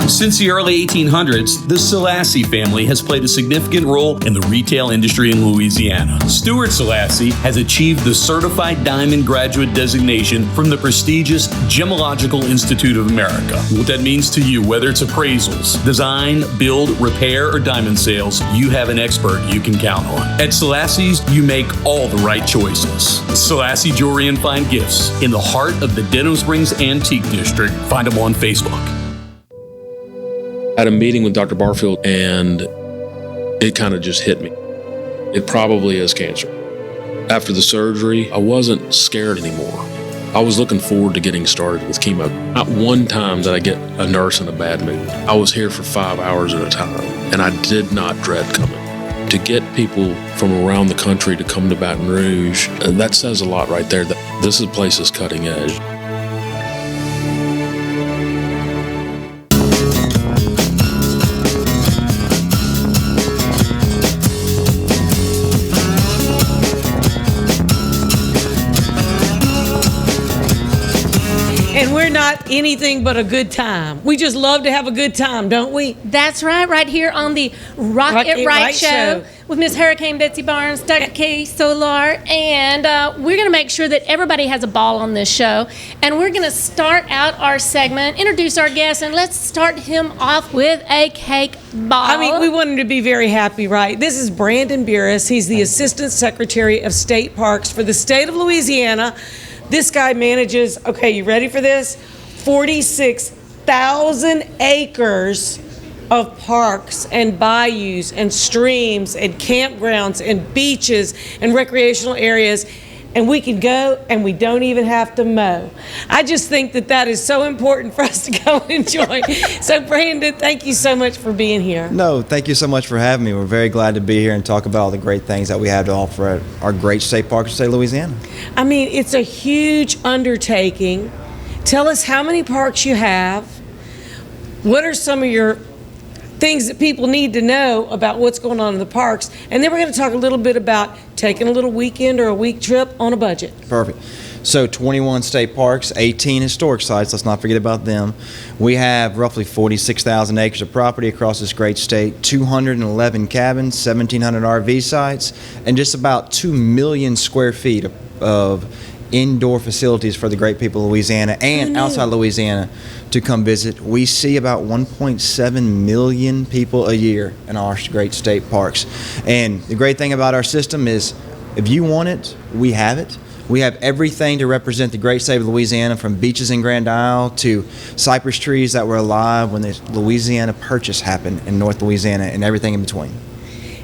Since the early 1800s, the Selassie family has played a significant role in the retail industry in Louisiana. Stuart Selassie has achieved the Certified Diamond Graduate designation from the prestigious Gemological Institute of America. What that means to you, whether it's appraisals, design, build, repair, or diamond sales, you have an expert you can count on. At Selassie's, you make all the right choices. Selassie Jewelry and Fine Gifts in the heart of the Denham Springs Antique District. Find them on Facebook. I had a meeting with Dr. Barfield, and it kind of just hit me. It probably is cancer. After the surgery, I wasn't scared anymore. I was looking forward to getting started with chemo. Not one time did I get a nurse in a bad mood. I was here for 5 hours at a time, and I did not dread coming. To get people from around the country to come to Baton Rouge, that says a lot right there. That this place is cutting edge. And we're not anything but a good time. We just love to have a good time, don't we? That's right here on the Rock It Right Show with Miss Hurricane Betsy Barnes, Dr. Kay Solar, and we're going to make sure that everybody has a ball on this show. And we're going to start out our segment, introduce our guest, and let's start him off with a cake ball. I mean, we want him to be very happy, right? This is Brandon Burris. He's the Assistant Secretary of State Parks for the state of Louisiana. This guy manages, okay, you ready for this? 46,000 acres of parks and bayous and streams and campgrounds and beaches and recreational areas, and we can go and we don't even have to mow. I just think that that is so important for us to go enjoy. So Brandon, thank you so much for being here. No, thank you so much for having me. We're very glad to be here and talk about all the great things that we have to offer at our great state park in the state of Louisiana. I mean, it's a huge undertaking. Tell us how many parks you have. What are some of your things that people need to know about what's going on in the parks? And then we're going to talk a little bit about taking a little weekend or a week trip on a budget. Perfect. So 21 state parks, 18 historic sites, let's not forget about them. We have roughly 46,000 acres of property across this great state, 211 cabins, 1,700 RV sites, and just about 2 million square feet of indoor facilities for the great people of Louisiana and outside Louisiana to come visit. We see about 1.7 million people a year in our great state parks. And the great thing about our system is if you want it, we have it. We have everything to represent the great state of Louisiana, from beaches in Grand Isle to cypress trees that were alive when the Louisiana Purchase happened in North Louisiana, and everything in between.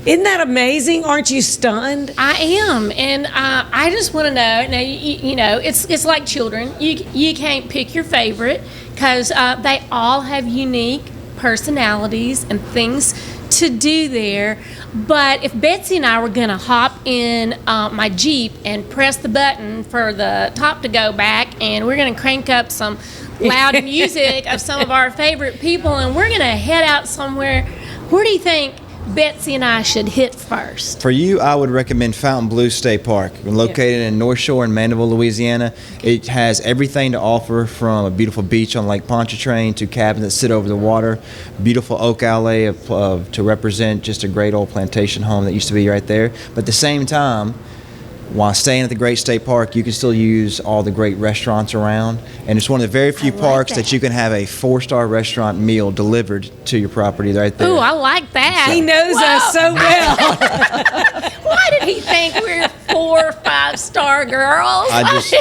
Isn't that amazing? Aren't you stunned? I am, and I just want to know. Now, you know, it's like children. You can't pick your favorite because they all have unique personalities and things to do there. But if Betsy and I were going to hop in my Jeep and press the button for the top to go back, and we're going to crank up some loud music of some of our favorite people, and we're going to head out somewhere Where do you think Betsy and I should hit first? For you, I would recommend Fontainebleau State Park. We're located in North Shore in Mandeville, Louisiana. It has everything to offer, from a beautiful beach on Lake Pontchartrain to cabins that sit over the water, beautiful oak alley to represent just a great old plantation home that used to be right there. But at the same time, while staying at the Great State Park, you can still use all the great restaurants around. And it's one of the very few parks that you can have a 4-star restaurant meal delivered to your property right there. Ooh, I like that. He knows us so well. Why did he think we're 4 or 5-star girls? I just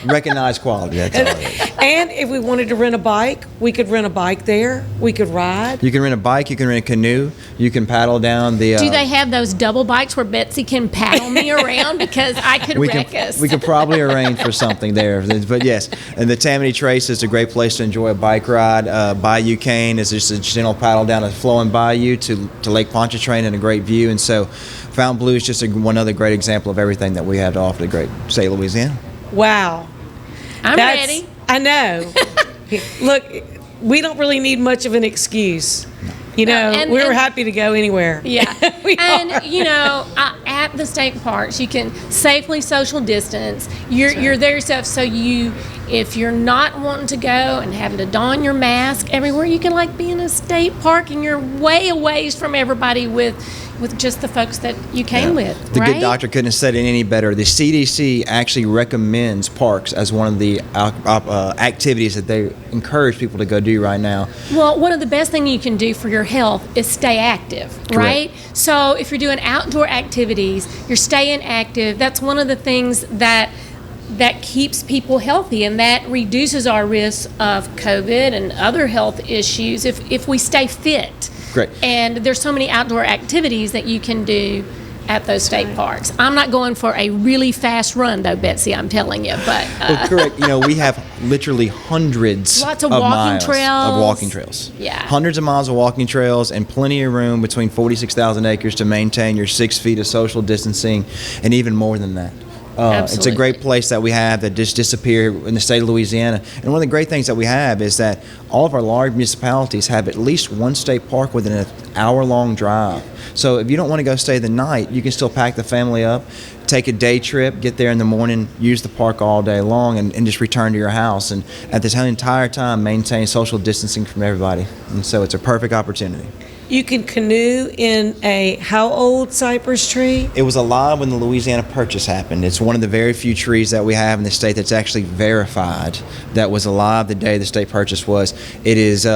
recognize quality, that's all it is. And if we wanted to rent a bike, we could rent a bike there. We could ride. You can rent a bike, you can rent a canoe, you can paddle down the... Do they have those double bikes where Betsy can paddle me around? Because I could wreck us. We could probably arrange for something there. But yes, and the Tammany Trace is a great place to enjoy a bike ride. Bayou Cane is just a gentle paddle down a flowing bayou to Lake Pontchartrain and a great view. And so Fontainebleau is just one other great example of everything that we have to offer the great state of Louisiana. Wow. I'm ready. I know. Look, we don't really need much of an excuse. You know, we're happy to go anywhere. Yeah. You know, at the state parks, you can safely social distance. You're there yourself, so if you're not wanting to go and having to don your mask everywhere, you can like be in a state park and you're way away from everybody with just the folks that you came with. The right? good doctor couldn't have said it any better. The CDC actually recommends parks as one of the activities that they encourage people to go do right now. Well, one of the best things you can do for your health is stay active, right? So if you're doing outdoor activities, you're staying active. That's one of the things that keeps people healthy, and that reduces our risk of COVID and other health issues if we stay fit. Great. And there's so many outdoor activities that you can do at those state parks. I'm not going for a really fast run, though, Betsy, I'm telling you. But well, correct. You know, we have literally hundreds lots of miles trails. of walking trails. Yeah. Hundreds of miles of walking trails and plenty of room between 46,000 acres to maintain your 6 feet of social distancing and even more than that. It's a great place that we have that just disappeared in the state of Louisiana. And one of the great things that we have is that all of our large municipalities have at least one state park within an hour-long drive. So if you don't want to go stay the night, you can still pack the family up, take a day trip, get there in the morning, use the park all day long, and just return to your house. And at this entire time, maintain social distancing from everybody. And so it's a perfect opportunity. You can canoe in a how old cypress tree? It was alive when the Louisiana Purchase happened. It's one of the very few trees that we have in the state that's actually verified that was alive the day the state purchase was. It is,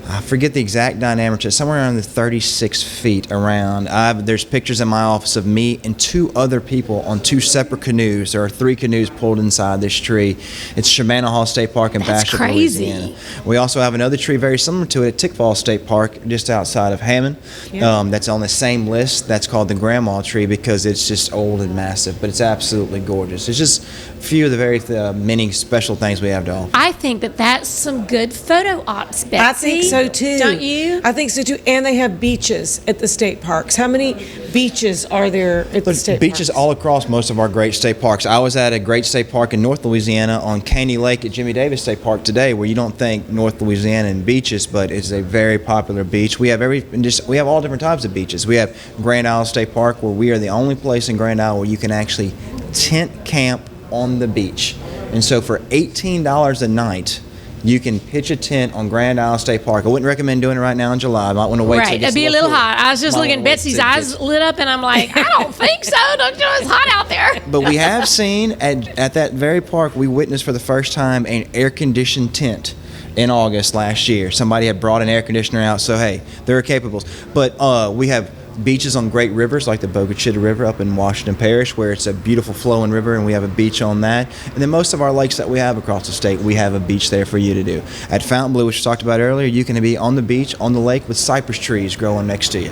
I forget the exact diameter, somewhere around the 36 feet around. There's pictures in my office of me and 2 other people on 2 separate canoes. There are 3 canoes pulled inside this tree. It's Shamana Hall State Park in Bastrop, Louisiana. We also have another tree very similar to it at Tickfall State Park just outside of Hammond. Yeah. That's on the same list. That's called the Grandma Tree because it's just old and massive, but it's absolutely gorgeous. It's just a few of the very many special things we have to offer. I think that's some good photo ops, Betsy. I think so too. Don't you? I think so too. And they have beaches at the state parks. How many beaches are there at the state beaches parks? all across most of our great state parks. I was at a great state park in North Louisiana on Caney Lake at Jimmy Davis State Park today, where you don't think North Louisiana and beaches, but it's a very popular beach. We have we have all different types of beaches. We have Grand Isle State Park, where we are the only place in Grand Isle where you can actually tent camp on the beach. And so for $18 a night, you can pitch a tent on Grand Isle State Park. I wouldn't recommend doing it right now in July. I might want to wait. Right, it'd be a little hot. I was just looking, Betsy's eyes lit up, and I'm like, I don't think so. Don't you know it's hot out there? But we have seen at that very park, we witnessed for the first time an air-conditioned tent in August last year. Somebody had brought an air conditioner out, so hey, they're capable. But we have beaches on great rivers like the Bogue Chitto River up in Washington Parish, where it's a beautiful flowing river, and we have a beach on that. And then most of our lakes that we have across the state, we have a beach there for you to do. At Fontainebleau, which we talked about earlier, you can be on the beach, on the lake, with cypress trees growing next to you.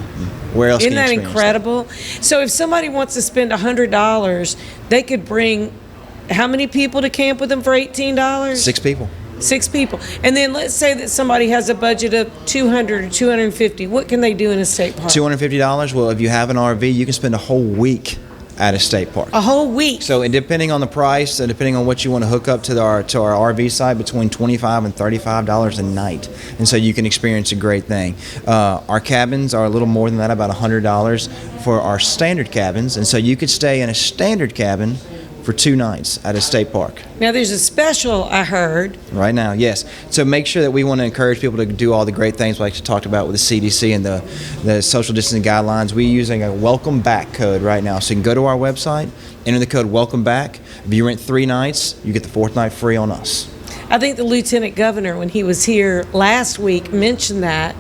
Where else Isn't can you that experience incredible? So if somebody wants to spend $100, they could bring how many people to camp with them for $18? 6 people. 6 people. And then let's say that somebody has a budget of $200 or $250. What can they do in a state park? $250. Well, if you have an RV, you can spend a whole week at a state park. A whole week. So, and depending on the price and depending on what you want to hook up to our RV site, between $25 and $35 a night, and so you can experience a great thing. Our cabins are a little more than that, about $100 for our standard cabins, and so you could stay in a standard cabin for 2 nights at a state park. Now there's a special I heard. Right now, yes. So make sure that we want to encourage people to do all the great things like you talked about with the CDC and the social distancing guidelines. We're using a welcome back code right now. So you can go to our website, enter the code welcome back. If you rent 3 nights, you get the 4th night free on us. I think the Lieutenant Governor, when he was here last week, mentioned that.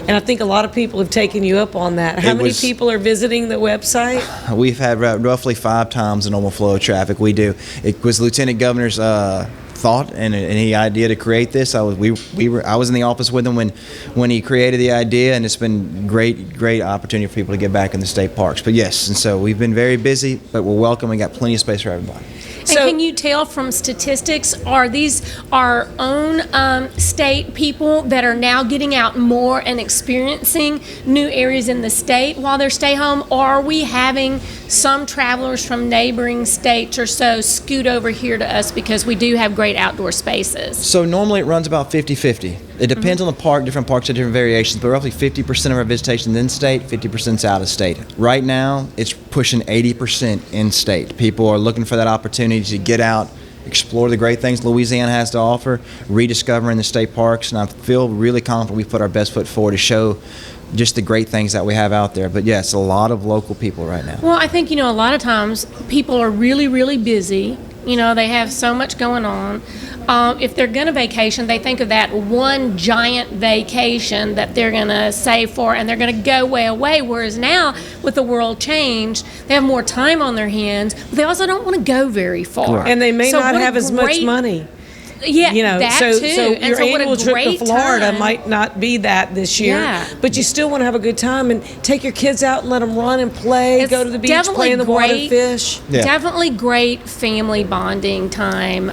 And I think a lot of people have taken you up on that. How many people are visiting the website? We've had roughly 5 times the normal flow of traffic. We do. It was Lieutenant Governor's thought and he idea to create this. I was in the office with him when he created the idea, and it's been great opportunity for people to get back in the state parks. But yes, and so we've been very busy, but we're welcome. We got plenty of space for everybody. And can you tell from statistics, are these our own state people that are now getting out more and experiencing new areas in the state while they're stay home, or are we having some travelers from neighboring states or so scoot over here to us because we do have great outdoor spaces? So normally it runs about 50-50. It depends on the park. Different parks have different variations, but roughly 50% of our visitation is in-state, 50% is out-of-state. Right now, it's pushing 80% in-state. People are looking for that opportunity to get out, explore the great things Louisiana has to offer, rediscovering the state parks, and I feel really confident we put our best foot forward to show just the great things that we have out there. But yes, a lot of local people right now. Well, I think, a lot of times people are really, really busy. They have so much going on. If they're going to vacation, they think of that one giant vacation that they're going to save for, and they're going to go way away. Whereas now, with the world changed, they have more time on their hands, but they also don't want to go very far. And they may not have as much money. Yeah, that so too. So your annual trip to Florida time. might not be that this year, but you still want to have a good time and take your kids out and let them run and play, go to the beach, play in the water, fish. Yeah. Definitely great family bonding time.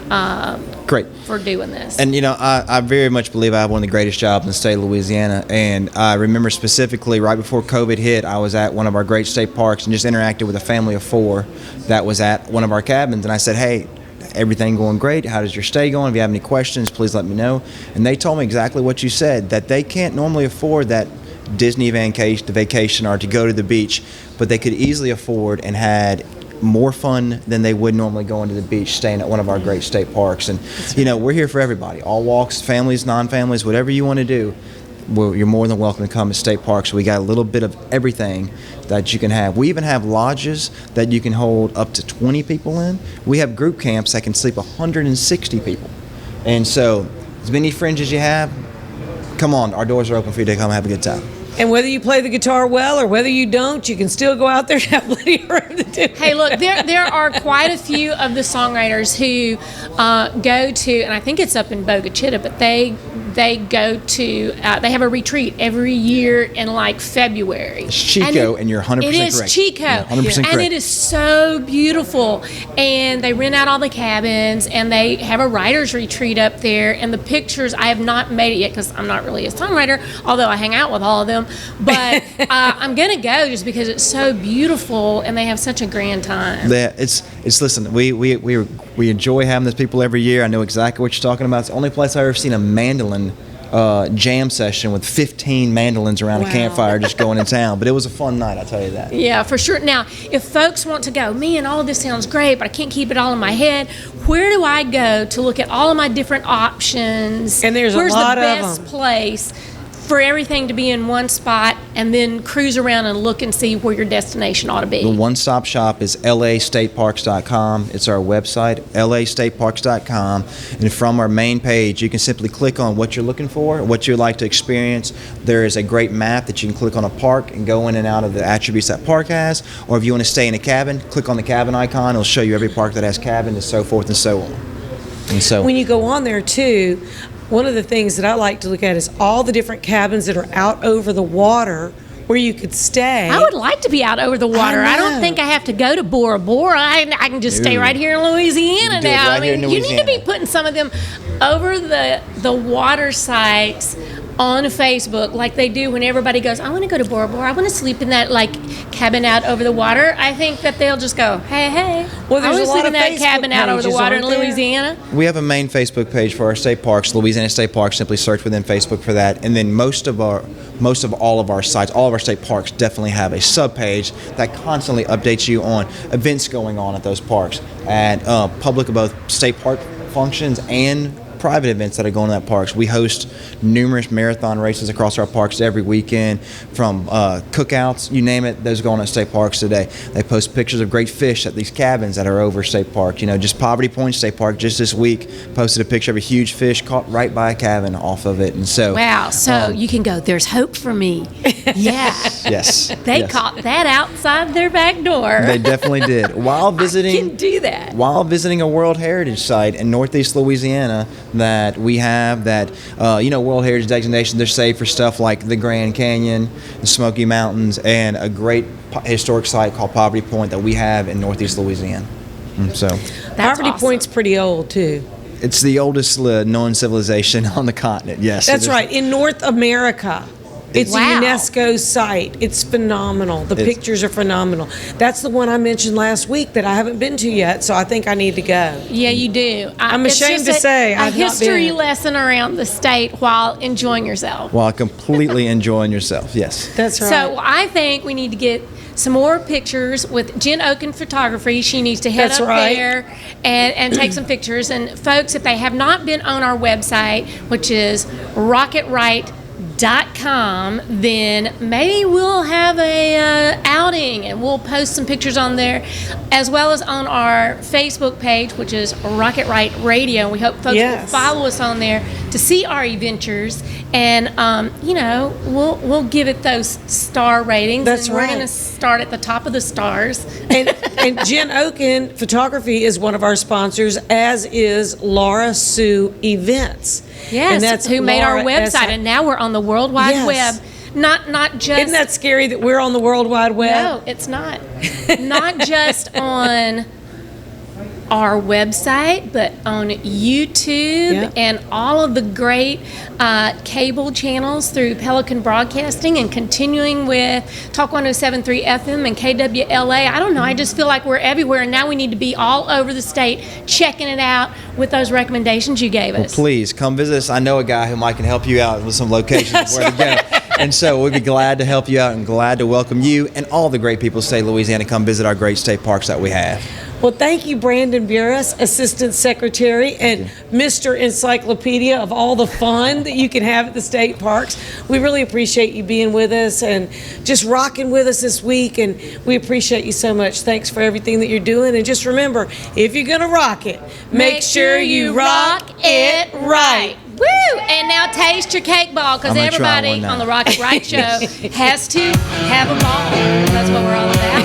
Great. For doing this. And I very much believe I have one of the greatest jobs in the state of Louisiana. And I remember specifically right before COVID hit, I was at one of our great state parks and just interacted with a family of 4 that was at one of our cabins. And I said, hey, everything going great? How does your stay going? If you have any questions, please let me know. And they told me exactly what you said, that they can't normally afford that Disney vacation or to go to the beach, but they could easily afford and had more fun than they would normally going to the beach staying at one of our great state parks. And we're here for everybody, all walks, families, non-families, whatever you want to do. You're more than welcome to come to state parks. We got a little bit of everything that you can have. We even have lodges that you can hold up to 20 people in. We have group camps that can sleep 160 people. And so, as many friends as you have, come on, our doors are open for you to come have a good time. And whether you play the guitar well or whether you don't, you can still go out there and have plenty of room to do it. Hey, look, there are quite a few of the songwriters who go to, and I think it's up in Bogue Chitto, but they go to, they have a retreat every year in like February. It's Chico, and you're 100% correct. It is Chico. Yeah, 100% correct. And it is so beautiful. And they rent out all the cabins, and they have a writer's retreat up there. And the pictures, I have not made it yet because I'm not really a songwriter, although I hang out with all of them. But I'm going to go just because it's so beautiful, and they have such a grand time. Yeah, listen, we enjoy having those people every year. I know exactly what you're talking about. It's the only place I've ever seen a mandolin jam session with 15 mandolins around a campfire just going in town. But it was a fun night, I'll tell you that. Yeah, for sure. Now, if folks want to go, man, all of this sounds great, but I can't keep it all in my head, where do I go to look at all of my different options? And there's a lot of them. Where's the best place for everything to be in one spot, and then cruise around and look and see where your destination ought to be? The one-stop shop is lastateparks.com. It's our website, lastateparks.com. And from our main page, you can simply click on what you're looking for, what you'd like to experience. There is a great map that you can click on a park and go in and out of the attributes that park has. Or if you want to stay in a cabin, click on the cabin icon. It'll show you every park that has cabin and so forth and so on. And so, when you go on there, too, one of the things that I like to look at is all the different cabins that are out over the water where you could stay. I would like to be out over the water. I don't think I have to go to Bora Bora. I can just stay right here in Louisiana now. Right here in you need to Louisiana. be putting some of them over the water sites on Facebook like they do when everybody goes, I want to go to Bora Bora. I want to sleep in that like cabin out over the water. I think that they'll just go, hey. Well, there's I a want to lot sleep in of that Facebook cabin out over the pages, water in aren't there? Louisiana. We have a main Facebook page for our state parks, Louisiana State Parks. Simply search within Facebook for that. And then most of all of our sites, all of our state parks definitely have a sub-page that constantly updates you on events going on at those parks, and public of both state park functions and private events that are going on at parks. We host numerous marathon races across our parks every weekend, from cookouts, you name it, those going on at state parks today. They post pictures of great fish at these cabins that are over state park. You know, just Poverty Point State Park just this week posted a picture of a huge fish caught right by a cabin off of it. And so Wow, so you can go, there's hope for me. Yeah. yes, They yes. caught that outside their back door. They definitely did. While visiting, can do that. While visiting a World Heritage Site in Northeast Louisiana that we have, that World Heritage designation, they're saved for stuff like the Grand Canyon, the Smoky Mountains, and a great historic site called Poverty Point that we have in Northeast Louisiana. So Poverty Point's pretty old too. it's the oldest known civilization on the continent. Yes, That's right. In North America. It's Wow. a UNESCO site. It's phenomenal. The pictures are phenomenal. That's the one I mentioned last week that I haven't been to yet, so I think I need to go. Yeah, you do. I'm It's ashamed just to say a I've not history been. lesson around the state while enjoying yourself. While completely enjoying yourself. Yes. That's right. So I think we need to get some more pictures with Jen Oken Photography. She needs to head That's up right. there and take some pictures. And folks, if they have not been on our website, which is RocketRight.com, then maybe we'll have a outing and we'll post some pictures on there, as well as on our Facebook page, which is Rocket Right Radio. We hope folks Yes. will follow us on there to see our adventures, and we'll give it those star ratings. That's and we're right. going to start at the top of the stars. And Jen Oken Photography is one of our sponsors, as is Laura Sue Events. Yes, And that's who made our Laura website, and now we're on the World Wide Yes. Web. Not just. Isn't that scary that we're on the World Wide Web? No, it's not. Not just on our website, but on YouTube Yeah. and all of the great cable channels through Pelican Broadcasting, and continuing with Talk 107.3 FM and KWLA. I don't know. I just feel like we're everywhere, and now we need to be all over the state checking it out with those recommendations you gave Well, us. please come visit us. I know a guy who might can help you out with some locations of where to go. And so we'd be glad to help you out and glad to welcome you and all the great people of state Louisiana come visit our great state parks that we have. Well, thank you, Brandon Burris, Assistant Secretary and Mr. Encyclopedia of all the fun that you can have at the state parks. We really appreciate you being with us and just rocking with us this week, and we appreciate you so much. Thanks for everything that you're doing, and just remember, if you're going to rock it, make sure you rock it right. Woo! And now taste your cake ball, because I'm gonna try everybody one now. on the Rocket Right Show has to have a ball. That's what we're all about.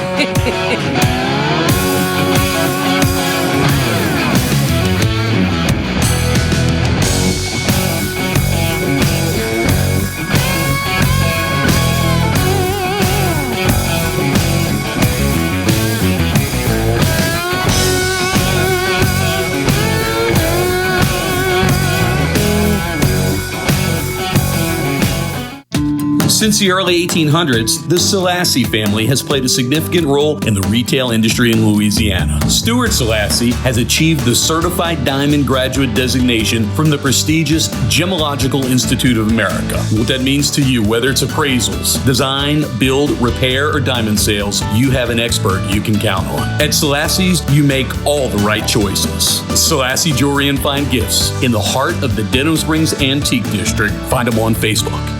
Since the early 1800s, the Selassie family has played a significant role in the retail industry in Louisiana. Stuart Selassie has achieved the Certified Diamond Graduate designation from the prestigious Gemological Institute of America. What that means to you, whether it's appraisals, design, build, repair, or diamond sales, you have an expert you can count on. At Selassie's, you make all the right choices. Selassie Jewelry and Fine Gifts in the heart of the Denham Springs Antique District. Find them on Facebook.